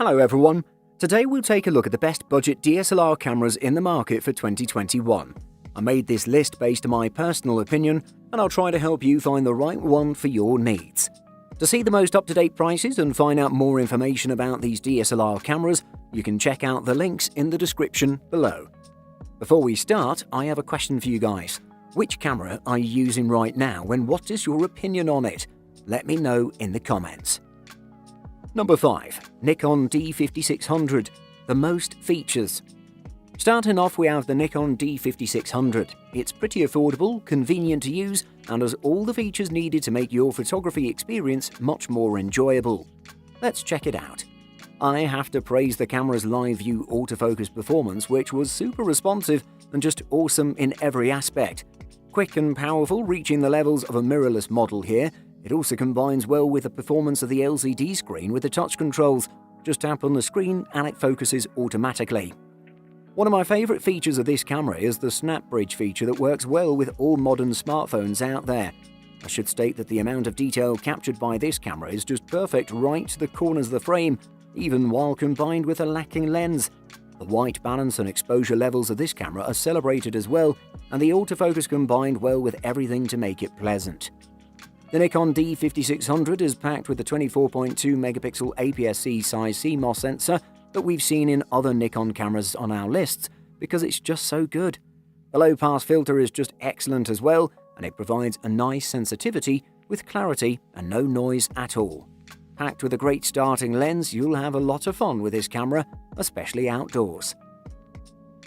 Hello everyone, today we'll take a look at the best budget DSLR cameras in the market for 2021. I made this list based on my personal opinion, and I'll try to help you find the right one for your needs. To see the most up-to-date prices and find out more information about these DSLR cameras, you can check out the links in the description below. Before we start, I have a question for you guys. Which camera are you using right now and what is your opinion on it? Let me know in the comments. Number 5. Nikon D5600. The most features. Starting off, we have the Nikon D5600. It's pretty affordable, convenient to use, and has all the features needed to make your photography experience much more enjoyable. Let's check it out. I have to praise the camera's live view autofocus performance, which was super responsive and just awesome in every aspect. Quick and powerful, reaching the levels of a mirrorless model here. It also combines well with the performance of the LCD screen with the touch controls. Just tap on the screen and it focuses automatically. One of my favourite features of this camera is the snap bridge feature that works well with all modern smartphones out there. I should state that the amount of detail captured by this camera is just perfect right to the corners of the frame, even while combined with a lacking lens. The white balance and exposure levels of this camera are celebrated as well, and the autofocus combined well with everything to make it pleasant. The Nikon D5600 is packed with the 24.2 megapixel APS-C size CMOS sensor that we've seen in other Nikon cameras on our lists because it's just so good. The low-pass filter is just excellent as well, and it provides a nice sensitivity with clarity and no noise at all. Packed with a great starting lens, you'll have a lot of fun with this camera, especially outdoors.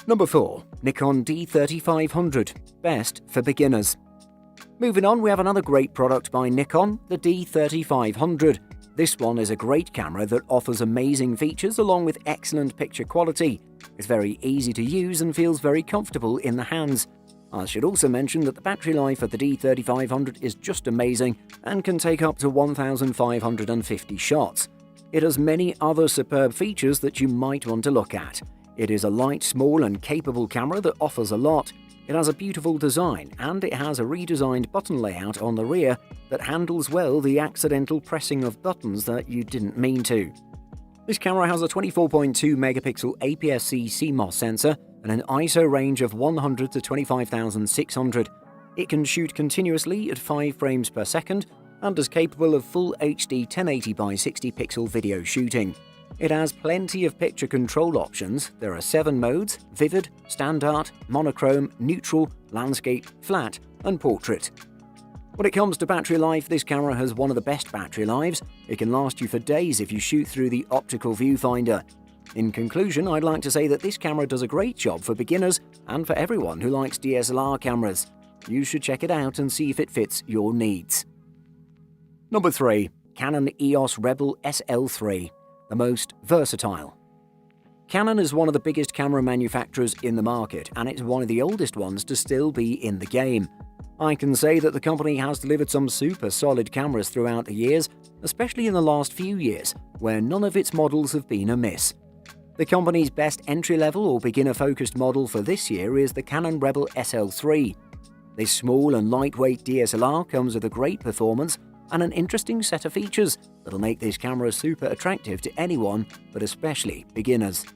Number 4. Nikon D3500. Best for beginners. Moving on, we have another great product by Nikon, the D3500. This one is a great camera that offers amazing features along with excellent picture quality. It's very easy to use and feels very comfortable in the hands. I should also mention that the battery life of the D3500 is just amazing and can take up to 1,550 shots. It has many other superb features that you might want to look at. It is a light, small and capable camera that offers a lot. It has a beautiful design, and it has a redesigned button layout on the rear that handles well the accidental pressing of buttons that you didn't mean to. This camera has a 24.2 megapixel APS-C CMOS sensor and an ISO range of 100 to 25,600. It can shoot continuously at 5 frames per second and is capable of full HD 1080 by 60 pixel video shooting. It has plenty of picture control options. There are 7 modes: vivid, standard, monochrome, neutral, landscape, flat, and portrait. When it comes to battery life, this camera has one of the best battery lives. It can last you for days if you shoot through the optical viewfinder. In conclusion, I'd like to say that this camera does a great job for beginners and for everyone who likes DSLR cameras. You should check it out and see if it fits your needs. Number 3. Canon EOS Rebel SL3. The most versatile. Canon is one of the biggest camera manufacturers in the market, and it's one of the oldest ones to still be in the game. I can say that the company has delivered some super solid cameras throughout the years, especially in the last few years, where none of its models have been amiss. The company's best entry-level or beginner-focused model for this year is the Canon Rebel SL3. This small and lightweight DSLR comes with a great performance and an interesting set of features that'll make this camera super attractive to anyone, but especially beginners.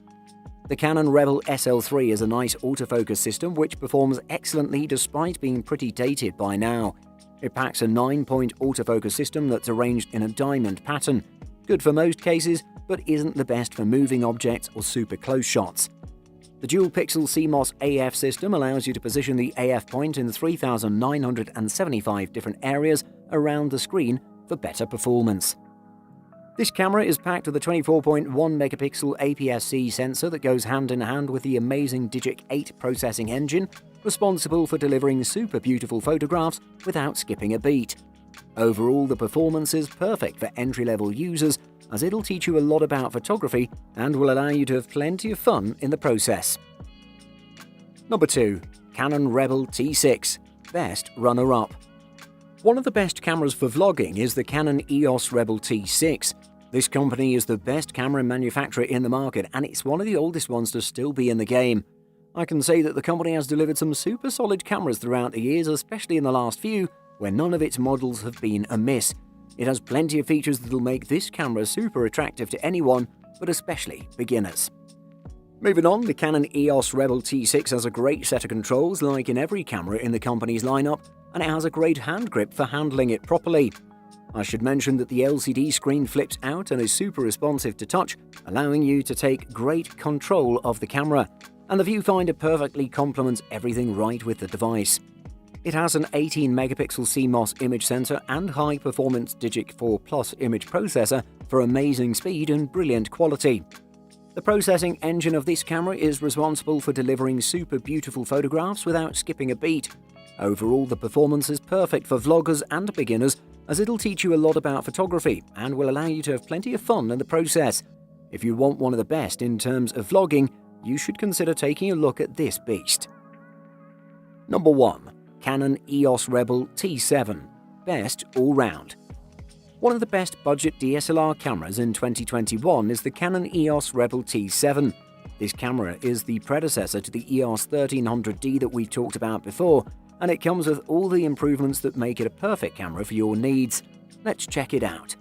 The Canon Rebel SL3 is a nice autofocus system which performs excellently despite being pretty dated by now. It packs a 9-point autofocus system that's arranged in a diamond pattern, good for most cases, but isn't the best for moving objects or super close shots. The dual-pixel CMOS AF system allows you to position the AF point in 3,975 different areas around the screen for better performance. This camera is packed with a 24.1 megapixel APS-C sensor that goes hand in hand with the amazing Digic 8 processing engine, responsible for delivering super beautiful photographs without skipping a beat. Overall, the performance is perfect for entry-level users, as it'll teach you a lot about photography and will allow you to have plenty of fun in the process. Number 2. Canon Rebel T6. Best runner-up. One of the best cameras for vlogging is the Canon EOS Rebel T6. This company is the best camera manufacturer in the market, and it's one of the oldest ones to still be in the game. I can say that the company has delivered some super solid cameras throughout the years, especially in the last few, where none of its models have been amiss. It has plenty of features that'll make this camera super attractive to anyone, but especially beginners. Moving on, the Canon EOS Rebel T6 has a great set of controls like in every camera in the company's lineup, and it has a great hand grip for handling it properly. I should mention that the LCD screen flips out and is super responsive to touch, allowing you to take great control of the camera, and the viewfinder perfectly complements everything right with the device. It has an 18-megapixel CMOS image sensor and high-performance Digic 4 Plus image processor for amazing speed and brilliant quality. The processing engine of this camera is responsible for delivering super beautiful photographs without skipping a beat. Overall, the performance is perfect for vloggers and beginners, as it'll teach you a lot about photography and will allow you to have plenty of fun in the process. If you want one of the best in terms of vlogging, you should consider taking a look at this beast. Number 1. Canon EOS Rebel T7. Best all-round. One of the best budget DSLR cameras in 2021 is the Canon EOS Rebel T7. This camera is the predecessor to the EOS 1300D that we talked about before, and it comes with all the improvements that make it a perfect camera for your needs. Let's check it out.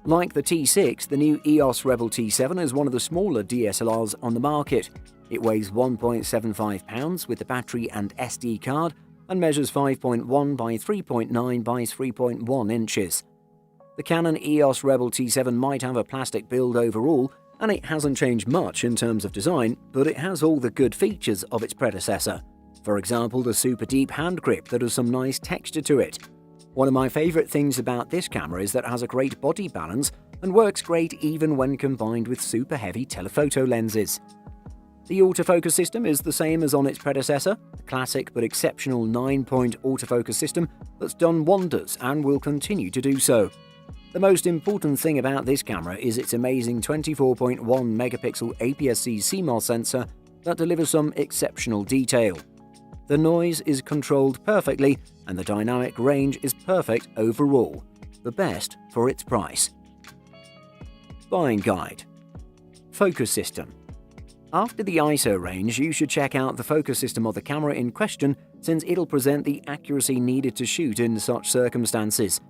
Like the T6, the new EOS Rebel T7 is one of the smaller DSLRs on the market. It weighs 1.75 pounds with the battery and SD card and measures 5.1 by 3.9 by 3.1 inches. The Canon EOS Rebel T7 might have a plastic build overall, and it hasn't changed much in terms of design, but it has all the good features of its predecessor. For example, the super deep hand grip that has some nice texture to it. One of my favourite things about this camera is that it has a great body balance and works great even when combined with super heavy telephoto lenses. The autofocus system is the same as on its predecessor, a classic but exceptional 9-point autofocus system that's done wonders and will continue to do so. The most important thing about this camera is its amazing 24.1 megapixel APS-C CMOS sensor that delivers some exceptional detail. The noise is controlled perfectly and the dynamic range is perfect overall, the best for its price. Buying guide. Focus system. After the ISO range, you should check out the focus system of the camera in question, since it'll present the accuracy needed to shoot in such circumstances.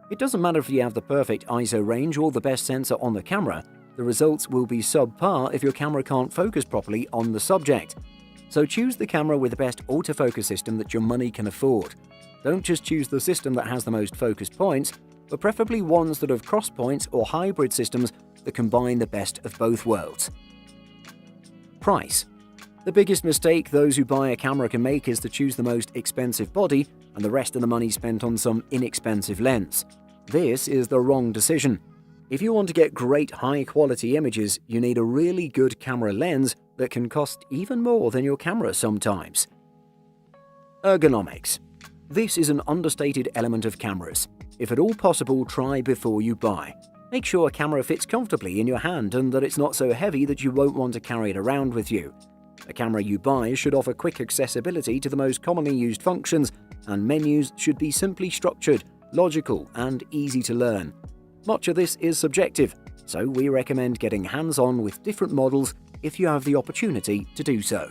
It doesn't matter if you have the perfect ISO range or the best sensor on the camera, the results will be subpar if your camera can't focus properly on the subject. So choose the camera with the best autofocus system that your money can afford. Don't just choose the system that has the most focus points, but preferably ones that have cross points or hybrid systems that combine the best of both worlds. Price. The biggest mistake those who buy a camera can make is to choose the most expensive body and the rest of the money spent on some inexpensive lens. This is the wrong decision. If you want to get great high-quality images, you need a really good camera lens that can cost even more than your camera sometimes. Ergonomics. This is an understated element of cameras. If at all possible, try before you buy. Make sure a camera fits comfortably in your hand and that it's not so heavy that you won't want to carry it around with you. A camera you buy should offer quick accessibility to the most commonly used functions, and menus should be simply structured, logical, and easy to learn. Much of this is subjective, so we recommend getting hands-on with different models if you have the opportunity to do so.